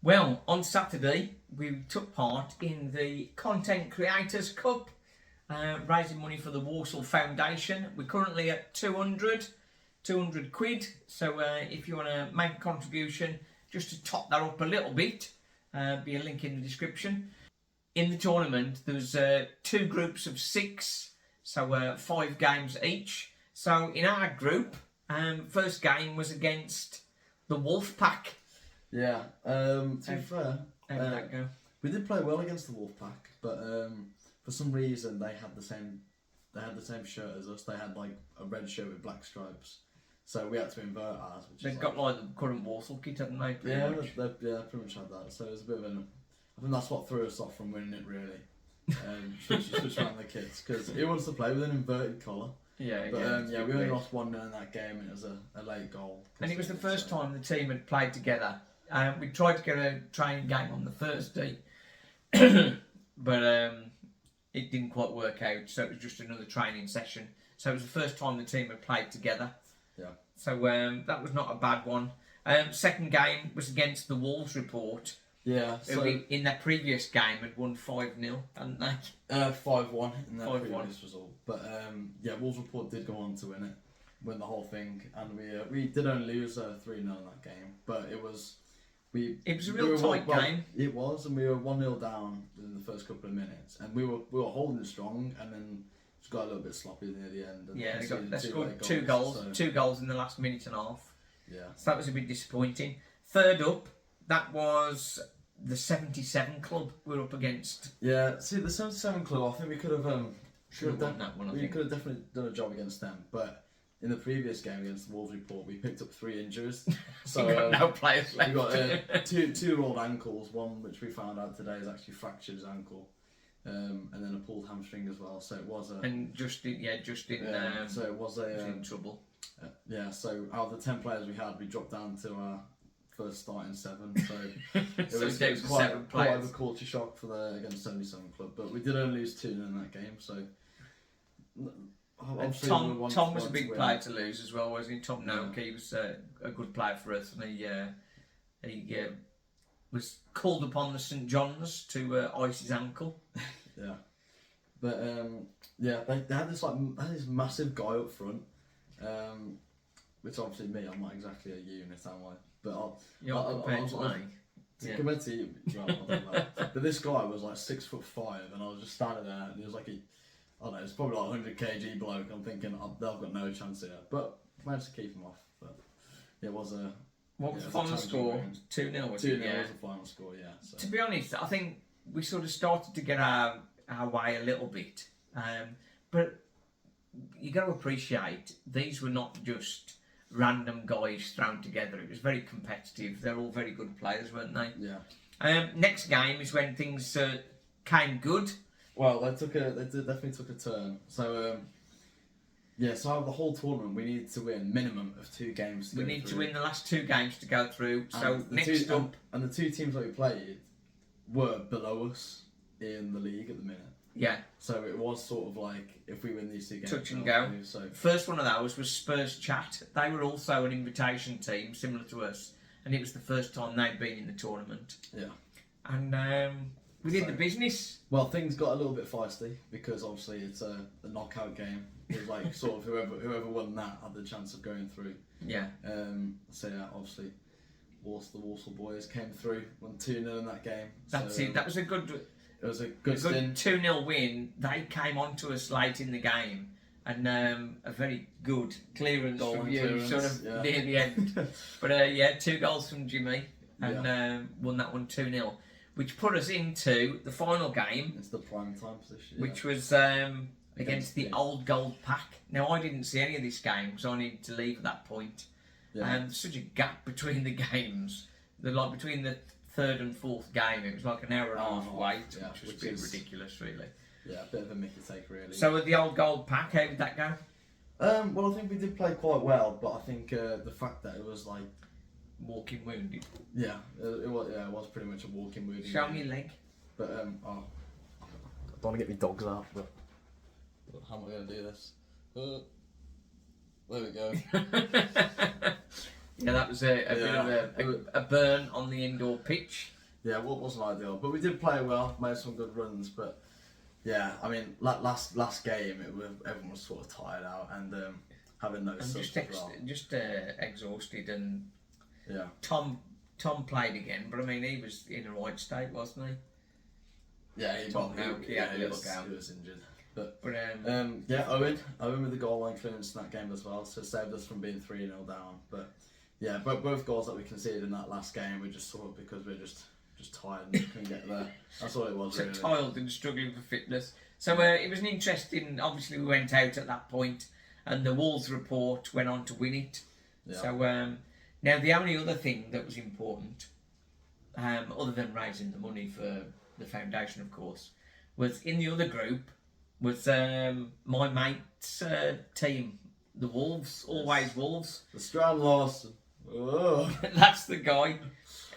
Well, on Saturday we took part in the Content Creators Cup, raising money for the Walsall Foundation. We're currently at 200 quid, so if you want to make a contribution just to top that up a little bit, be a link in the description. In the tournament there's 2 groups of 6, so 5 games each. So in our group, first game was against the Wolf Pack. Yeah, to be fair, how did that go? We did play well against the Wolfpack, but for some reason they had the same shirt as us. They had like a red shirt with black stripes, so we had to invert ours. They've got like the current Walsall kit, haven't they? They pretty much had that. So it was a bit of an. I think that's what threw us off from winning it, really. Switch around the kits, because he wants to play with an inverted collar. Yeah, but we only lost 1-0 in that game, and it was a late goal. And it was the first time the team had played together. We tried to get a training game on the Thursday, but it didn't quite work out, so it was just another training session. So it was the first time the team had played together. Yeah. So that was not a bad one. Second game was against the Wolves Report. Yeah. So in their previous game had won 5-0, hadn't they? 5-1 in their 5-1 previous result. But Wolves Report did go on to win the whole thing, and we did only lose 3-0 in that game, but it was. It was a real tight game. It was, and we were 1-0 down in the first couple of minutes, and we were holding strong, and then just got a little bit sloppy near the end. And they scored 2 goals, so. 2 goals in the last minute and a half. Yeah. So that was a bit disappointing. Third up, that was the 77 club we're up against. Yeah. See, the 77 club, I think we could have done that one. We could have definitely done a job against them, but. In the previous game against the Wolves Report, we picked up 3 injuries. So we got no players left. We got two rolled ankles. One which we found out today is actually fractured his ankle, and then a pulled hamstring as well. So it was a. And Justin. So it was in trouble. So out of the 10 players we had, we dropped down to our first starting 7. So it was quite of a culture shock for against 77 club. But we did only lose 2 in that game. So. And Tom was a big player to lose as well, wasn't he? Tom Noak, he was a good player for us, and he was called upon the St John's to ice his ankle. Yeah, but they had this massive guy up front, which obviously I'm not exactly a unit, am I? But compared to you, well, I don't know. But this guy was like 6'5", and I was just standing there, and he was like I don't know, it's probably like 100 kg bloke. I'm thinking they've got no chance here, but managed to keep him off. But it was a. What was the final score? 2-0. 2-0 was the final score. Yeah. So. To be honest, I think we sort of started to get our way a little bit, but you got to appreciate these were not just random guys thrown together. It was very competitive. They're all very good players, weren't they? Yeah. Next game is when things came good. Well, they definitely took a turn. So, so out of the whole tournament, we needed to win minimum of 2 games. We need to win the last 2 games to go through. So and next up, and the 2 teams that we played were below us in the league at the minute. Yeah. So it was sort of like if we win these 2 games, touch and go. So first one of those was Spurs Chat. They were also an invitation team similar to us, and it was the first time they'd been in the tournament. Yeah. And. We did the business. Well, things got a little bit feisty because obviously it's a knockout game. It was like sort of whoever won that had the chance of going through. Yeah. Obviously, the Walsall boys came through, won 2-0 in that game. That's it. That was a good. It was a good 2-0 win. They came on to us late in the game, and a very good clearance from you, sort of near the end. But 2 goals from Jimmy, and won that one 2-0. Which put us into the final game. It's the prime time position. Which was against the Old Gold Pack. Now, I didn't see any of this game because I needed to leave at that point. And such a gap between the games. Between the 3rd and 4th game, it was like an hour and a half wait, which was a bit ridiculous, really. Yeah, a bit of a mickey take, really. So, at the Old Gold Pack, how did that go? Well, I think we did play quite well, but I think the fact that it was like. Walking wounded. Yeah, it was pretty much a walking wounded. Show me your leg. But I don't want to get my dogs out. But how am I going to do this? There we go. Yeah, that was a bit of a burn on the indoor pitch. Yeah, what wasn't ideal, but we did play well, made some good runs. But yeah, I mean, last game, everyone was sort of tired out and having no subs as well. Just exhausted, and Yeah. Tom played again, but I mean he was in the right state, wasn't he? Yeah, he had a little go. He was injured. But yeah, Owen with the goal line clearance in that game as well, so saved us from being 3-0 down. But yeah, both goals that we conceded in that last game were just sort of because we're just tired and couldn't get there. That's all it was. So really. tired and struggling for fitness. So it was an interesting. Obviously, we went out at that point, and the Wolves report went on to win it. Yeah. So now the only other thing that was important, other than raising the money for the foundation, of course, was in the other group was my mate's team, the Wolves, always Wolves. The Strand Larson. Oh. That's the guy.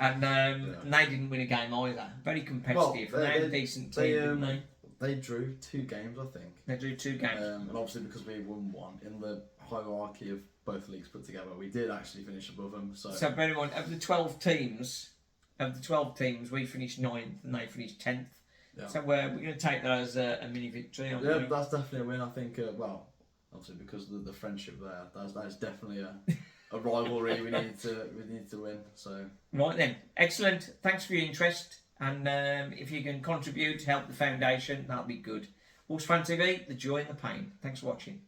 And they didn't win a game either. Very competitive. Well, they're a decent team, didn't they? They drew 2 games, I think. They drew 2 games. And obviously because we won one, in the hierarchy of both leagues put together, we did actually finish above them. So bear in mind, of the 12 teams, we finished 9th and they finished 10th. Yeah. So we're going to take that as a mini victory, aren't we? Yeah, that's definitely a win. I think, obviously because of the friendship there, that's definitely a rivalry we need to win. So right then, excellent. Thanks for your interest, and if you can contribute to help the foundation, that'll be good. Wolves Fan TV, the joy and the pain. Thanks for watching.